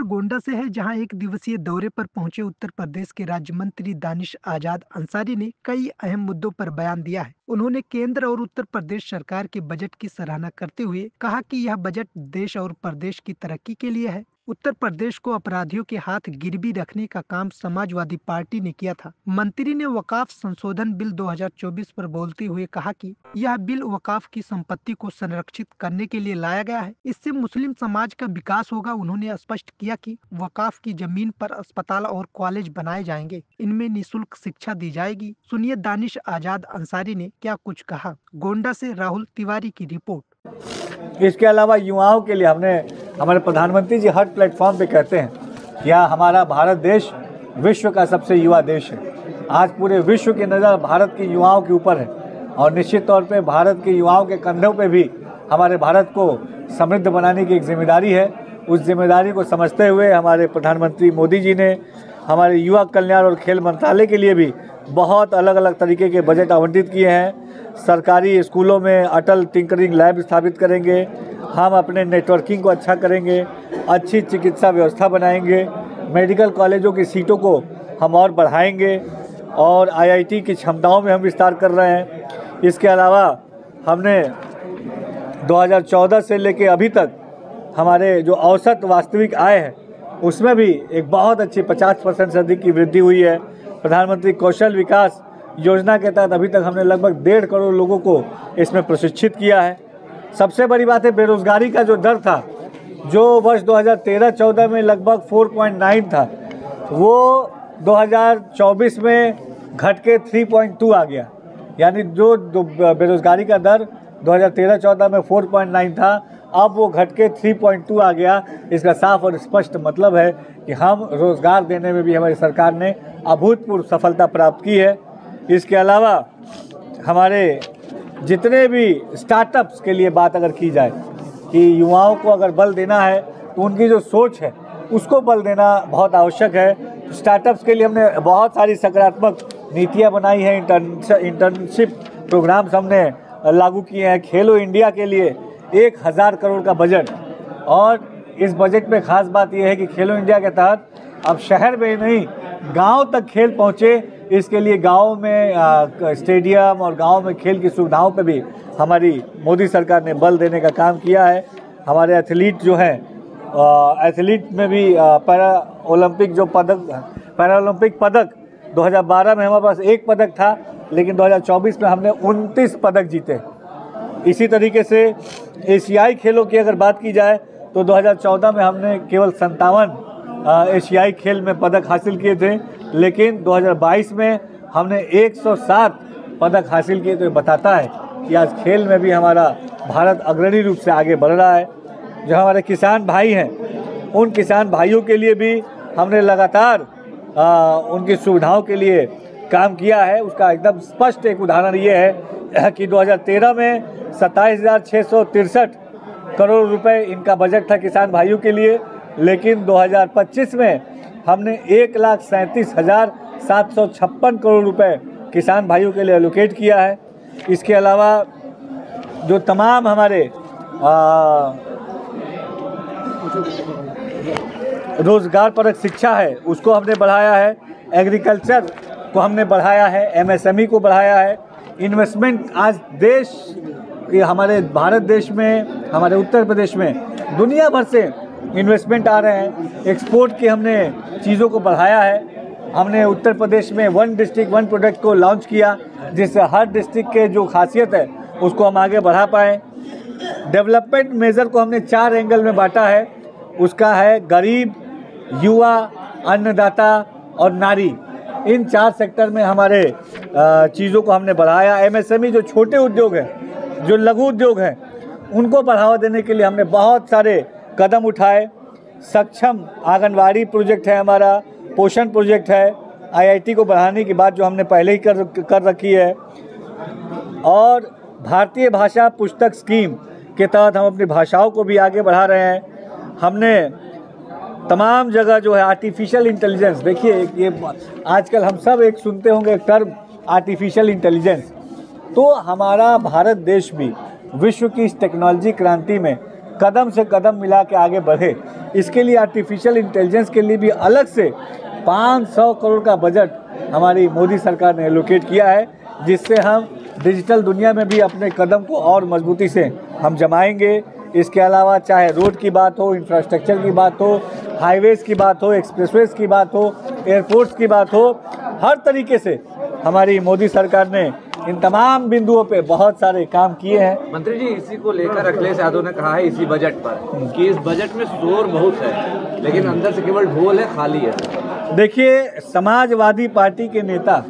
गोंडा से है, जहां एक दिवसीय दौरे पर पहुंचे उत्तर प्रदेश के राज्य मंत्री दानिश आजाद अंसारी ने कई अहम मुद्दों पर बयान दिया है। उन्होंने केंद्र और उत्तर प्रदेश सरकार के बजट की सराहना करते हुए कहा कि यह बजट देश और प्रदेश की तरक्की के लिए है। उत्तर प्रदेश को अपराधियों के हाथ गिरवी रखने का काम समाजवादी पार्टी ने किया था। मंत्री ने वकाफ संशोधन बिल 2024 पर बोलते हुए कहा कि यह बिल वकाफ की संपत्ति को संरक्षित करने के लिए लाया गया है। इससे मुस्लिम समाज का विकास होगा। उन्होंने स्पष्ट किया कि वकाफ की जमीन पर अस्पताल और कॉलेज बनाए जाएंगे, इनमें निःशुल्क शिक्षा दी जाएगी। सुनिए दानिश आजाद अंसारी ने क्या कुछ कहा। गोंडा से राहुल तिवारी की रिपोर्ट। इसके अलावा युवाओं के लिए हमने हमारे प्रधानमंत्री जी हर प्लेटफॉर्म पे कहते हैं कि हमारा भारत देश विश्व का सबसे युवा देश है। आज पूरे विश्व की नज़र भारत के युवाओं के ऊपर है और निश्चित तौर पे भारत के युवाओं के कंधों पे भी हमारे भारत को समृद्ध बनाने की एक जिम्मेदारी है। उस जिम्मेदारी को समझते हुए हमारे प्रधानमंत्री मोदी जी ने हमारे युवा कल्याण और खेल मंत्रालय के लिए भी बहुत अलग अलग तरीके के बजट आवंटित किए हैं। सरकारी स्कूलों में अटल टिंकरिंग लैब स्थापित करेंगे, हम अपने नेटवर्किंग को अच्छा करेंगे, अच्छी चिकित्सा व्यवस्था बनाएंगे, मेडिकल कॉलेजों की सीटों को हम और बढ़ाएंगे और आईआईटी की क्षमताओं में हम विस्तार कर रहे हैं। इसके अलावा हमने 2014 से लेके अभी तक हमारे जो औसत वास्तविक आय है उसमें भी एक बहुत अच्छी 50% से अधिक की वृद्धि हुई है। प्रधानमंत्री कौशल विकास योजना के तहत अभी तक हमने लगभग 1.5 करोड़ लोगों को इसमें प्रशिक्षित किया है। सबसे बड़ी बात है बेरोजगारी का जो दर था, जो वर्ष 2013-14 में लगभग 4.9 था, वो 2024 में घट के 3.2 आ गया। यानी जो बेरोजगारी का दर 2013-14 में 4.9 था, अब वो घट के 3.2 आ गया। इसका साफ और स्पष्ट मतलब है कि हम रोज़गार देने में भी हमारी सरकार ने अभूतपूर्व सफलता प्राप्त की है। इसके अलावा हमारे जितने भी स्टार्टअप्स के लिए बात अगर की जाए कि युवाओं को अगर बल देना है तो उनकी जो सोच है उसको बल देना बहुत आवश्यक है। स्टार्टअप्स के लिए हमने बहुत सारी सकारात्मक नीतियां बनाई हैं। इंटर्नशिप प्रोग्राम्स हमने लागू किए हैं। खेलो इंडिया के लिए 1000 करोड़ का बजट, और इस बजट में खास बात यह है कि खेलो इंडिया के तहत अब शहर में नहीं गांव तक खेल पहुंचे। इसके लिए गांव में स्टेडियम और गांव में खेल की सुविधाओं पे भी हमारी मोदी सरकार ने बल देने का काम किया है। हमारे एथलीट जो हैं, एथलीट में भी पैरा ओलंपिक पदक 2012 में हमारे पास 1 पदक था, लेकिन 2024 में हमने 29 पदक जीते। इसी तरीके से एशियाई खेलों की अगर बात की जाए तो 2014 में हमने केवल 57 एशियाई खेल में पदक हासिल किए थे, लेकिन 2022 में हमने 107 पदक हासिल किए। तो ये बताता है कि आज खेल में भी हमारा भारत अग्रणी रूप से आगे बढ़ रहा है। जो हमारे किसान भाई हैं, उन किसान भाइयों के लिए भी हमने लगातार उनकी सुविधाओं के लिए काम किया है। उसका एकदम स्पष्ट एक उदाहरण ये है कि 2013 में 27,663 करोड़ रुपए इनका बजट था किसान भाइयों के लिए, लेकिन 2025 में हमने 1,37,756 करोड़ रुपए किसान भाइयों के लिए एलोकेट किया है। इसके अलावा जो तमाम हमारे रोजगार परक शिक्षा है उसको हमने बढ़ाया है, एग्रीकल्चर को हमने बढ़ाया है, एमएसएमई को बढ़ाया है। इन्वेस्टमेंट आज देश हमारे भारत देश में, हमारे उत्तर प्रदेश में दुनिया भर से इन्वेस्टमेंट आ रहे हैं। एक्सपोर्ट की हमने चीज़ों को बढ़ाया है। हमने उत्तर प्रदेश में 1 डिस्ट्रिक्ट 1 प्रोडक्ट को लॉन्च किया, जिससे हर डिस्ट्रिक्ट के जो खासियत है उसको हम आगे बढ़ा पाएँ। डेवलपमेंट मेजर को हमने 4 एंगल में बांटा है। उसका है गरीब, युवा, अन्नदाता और नारी। इन 4 सेक्टर में हमारे चीज़ों को हमने बढ़ाया। एमएसएमई जो छोटे उद्योग हैं, जो लघु उद्योग हैं, उनको बढ़ावा देने के लिए हमने बहुत सारे कदम उठाए। सक्षम आंगनवाड़ी प्रोजेक्ट है हमारा, पोषण प्रोजेक्ट है, आईआईटी को बढ़ाने की बात जो हमने पहले ही कर रखी है, और भारतीय भाषा पुस्तक स्कीम के तहत हम अपनी भाषाओं को भी आगे बढ़ा रहे हैं। हमने तमाम जगह जो है आर्टिफिशियल इंटेलिजेंस, देखिए ये आजकल हम सब एक सुनते होंगे एक टर्म आर्टिफिशियल इंटेलिजेंस, तो हमारा भारत देश भी विश्व की इस टेक्नोलॉजी क्रांति में कदम से कदम मिला के आगे बढ़े, इसके लिए आर्टिफिशियल इंटेलिजेंस के लिए भी अलग से 500 करोड़ का बजट हमारी मोदी सरकार ने एलोकेट किया है, जिससे हम डिजिटल दुनिया में भी अपने कदम को और मजबूती से हम जमाएंगे। इसके अलावा चाहे रोड की बात हो, इंफ्रास्ट्रक्चर की बात हो, हाईवेज़ की बात हो, एक्सप्रेसवेज़ की बात हो, एयरपोर्ट्स की बात हो, हर तरीके से हमारी मोदी सरकार ने इन तमाम बिंदुओं पे बहुत सारे काम किए हैं। मंत्री जी, इसी को लेकर अखिलेश यादव ने कहा है इसी बजट पर कि इस बजट में शोर बहुत है लेकिन अंदर से केवल ढोल है, खाली है। देखिए, समाजवादी पार्टी के नेता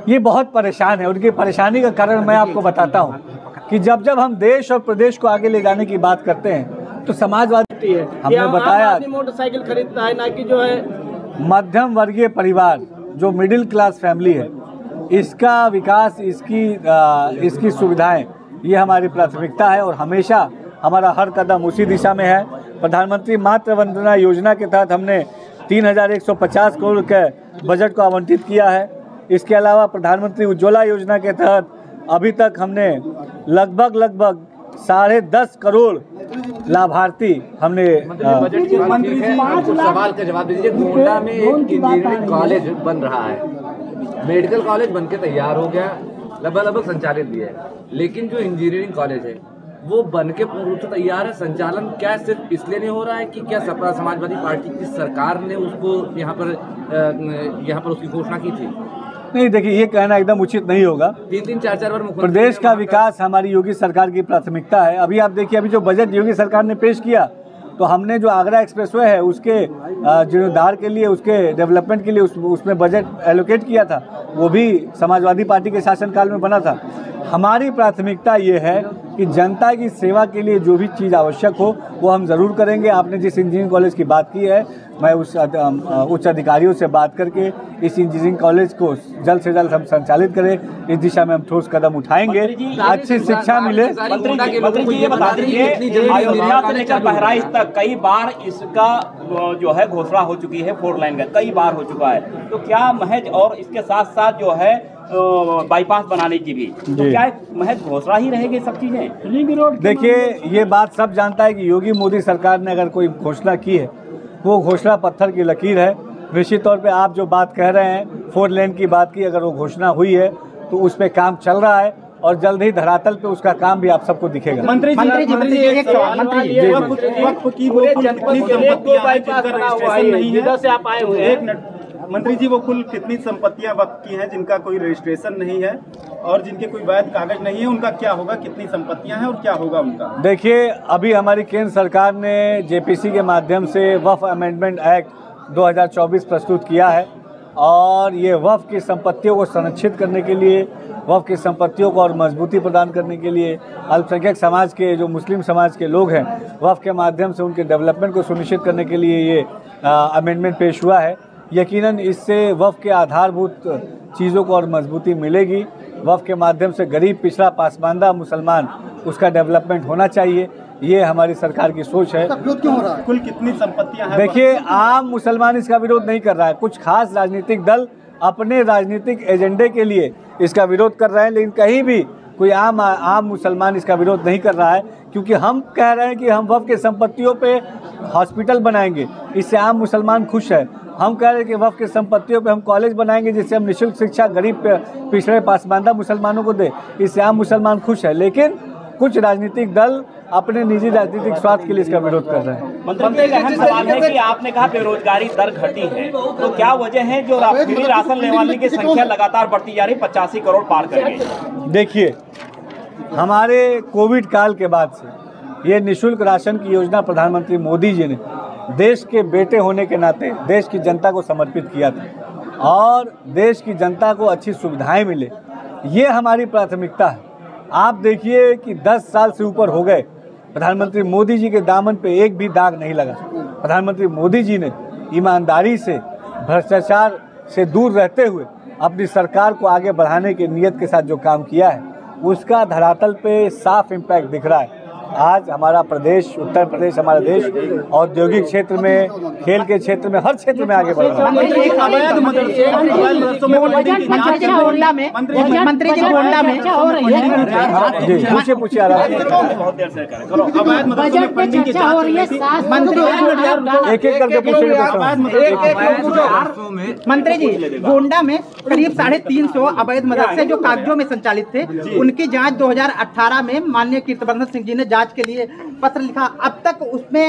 ये बहुत परेशान है। उनकी परेशानी का कारण मैं आपको बताता हूँ कि जब जब हम देश और प्रदेश को आगे ले जाने की बात करते हैं तो समाजवादी है, हमने बताया मोटरसाइकिल खरीदता है ना कि जो है मध्यम वर्गीय परिवार, जो मिडिल क्लास फैमिली है, इसका विकास, इसकी सुविधाएं, ये हमारी प्राथमिकता है और हमेशा हमारा हर कदम उसी दिशा में है। प्रधानमंत्री मातृ वंदना योजना के तहत हमने 3150 करोड़ के बजट को आवंटित किया है। इसके अलावा प्रधानमंत्री उज्ज्वला योजना के तहत अभी तक हमने लगभग 10.5 करोड़ लाभार्थी हमने बजट की बात ठीक है, कुछ सवाल का जवाब दीजिए। गोंडा में एक इंजीनियरिंग कॉलेज बन रहा है, मेडिकल कॉलेज बनके तैयार हो गया, लगभग संचालित भी है, लेकिन जो इंजीनियरिंग कॉलेज है वो बन के पूर्ण रूप से तैयार है, संचालन क्या सिर्फ इसलिए नहीं हो रहा है कि क्या सपा समाजवादी पार्टी की सरकार ने उसको यहाँ पर उसकी घोषणा की थी? नहीं, देखिए, ये कहना एकदम उचित नहीं होगा। 3-4 बार प्रदेश का विकास हमारी योगी सरकार की प्राथमिकता है। अभी आप देखिए, अभी जो बजट योगी सरकार ने पेश किया तो हमने जो आगरा एक्सप्रेसवे है उसके जीर्णोद्धार के लिए, उसके डेवलपमेंट के लिए उसमें बजट एलोकेट किया था, वो भी समाजवादी पार्टी के शासनकाल में बना था। हमारी प्राथमिकता ये है कि जनता की सेवा के लिए जो भी चीज़ आवश्यक हो वो हम ज़रूर करेंगे। आपने जिस इंजीनियरिंग कॉलेज की बात की है, मैं उस उच्च अधिकारियों से बात करके इस इंजीनियरिंग कॉलेज को जल्द से जल्द हम संचालित करें, इस दिशा में हम ठोस कदम उठाएंगे, अच्छी शिक्षा मिले। मंत्री जी ये बता दीजिए, अयोध्या से लेकर बहराइच तक कई बार इसका जो है घोषणा हो चुकी है, 4 लाइन का कई बार हो चुका है, तो क्या महज, और इसके साथ साथ जो है बाईपास बनाने की भी, तो क्या महज घोषणा ही रहेगी सब चीजें? देखिए, ये बात सब जानता है कि योगी मोदी सरकार ने अगर कोई घोषणा की है वो घोषणा पत्थर की लकीर है। निश्चित तौर पे आप जो बात कह रहे हैं 4 लेन की बात की, अगर वो घोषणा हुई है तो उस पे काम चल रहा है और जल्द ही धरातल पे उसका काम भी आप सबको दिखेगा। मंत्री जी एक सवाल, मंत्री जी वक्फ की वो मंत्री जी वो कुल कितनी संपत्तियां वक्फ की हैं जिनका कोई रजिस्ट्रेशन नहीं है और जिनके कोई वैध कागज नहीं है, उनका क्या होगा? कितनी संपत्तियां हैं और क्या होगा उनका? देखिए, अभी हमारी केंद्र सरकार ने जेपीसी के माध्यम से वक्फ अमेंडमेंट एक्ट 2024 प्रस्तुत किया है और ये वक्फ की संपत्तियों को संरक्षित करने के लिए, वक्फ की संपत्तियों को और मजबूती प्रदान करने के लिए, अल्पसंख्यक समाज के, जो मुस्लिम समाज के लोग हैं, वक्फ के माध्यम से उनके डेवलपमेंट को सुनिश्चित करने के लिए ये अमेंडमेंट पेश हुआ है। यकीनन इससे वक्फ के आधारभूत चीज़ों को और मजबूती मिलेगी। वक्फ के माध्यम से गरीब, पिछड़ा, पासमानदा मुसलमान, उसका डेवलपमेंट होना चाहिए, ये हमारी सरकार की सोच है। विरोध क्यों हो रहा है? कुल कितनी संपत्तियां हैं? देखिए, आम मुसलमान इसका विरोध नहीं कर रहा है, कुछ खास राजनीतिक दल अपने राजनीतिक एजेंडे के लिए इसका विरोध कर रहे हैं, लेकिन कहीं भी कोई आम मुसलमान इसका विरोध नहीं कर रहा है, क्योंकि हम कह रहे हैं कि हम वक्फ के संपत्तियों पे हॉस्पिटल बनाएंगे, इससे आम मुसलमान खुश है। हम कह रहे हैं कि वक्फ के संपत्तियों पे हम कॉलेज बनाएंगे जिससे हम निःशुल्क शिक्षा गरीब, पिछड़े, पासमानदा मुसलमानों को दे, इससे आम मुसलमान खुश है। लेकिन कुछ राजनीतिक दल अपने निजी राजनीतिक स्वार्थ के लिए इसका विरोध कर रहे हैं। मंत्री, एक अहम सवाल है कि आपने कहा बेरोजगारी दर घटी है, तो क्या वजह है जो फ्री राशन लेने वाले की संख्या लगातार बढ़ती जा रही, 85 करोड़ पार कर गई? देखिए, हमारे कोविड काल के बाद से ये निःशुल्क राशन की योजना प्रधानमंत्री मोदी जी ने देश के बेटे होने के नाते देश की जनता को समर्पित किया था और देश की जनता को अच्छी सुविधाएं मिले, ये हमारी प्राथमिकता है। आप देखिए कि 10 साल से ऊपर हो गए, प्रधानमंत्री मोदी जी के दामन पे एक भी दाग नहीं लगा। प्रधानमंत्री मोदी जी ने ईमानदारी से, भ्रष्टाचार से दूर रहते हुए अपनी सरकार को आगे बढ़ाने के नियत के साथ जो काम किया है उसका धरातल पे साफ इम्पैक्ट दिख रहा है। आज हमारा प्रदेश, उत्तर प्रदेश, हमारा देश औद्योगिक क्षेत्र में, खेल के क्षेत्र में, हर क्षेत्र में आगे बढ़ रहा है। मंत्री जी गोंडा में जी पूछिए आराम एक एक करके पूछेंगे। मंत्री जी गोंडा में करीब 350 अवैध मदरसे जो कागजों में संचालित थे, उनकी जांच 2018 में माननीय कीर्तिवर्धन सिंह जी ने जांच के लिए पत्र लिखा। अब तक उसमें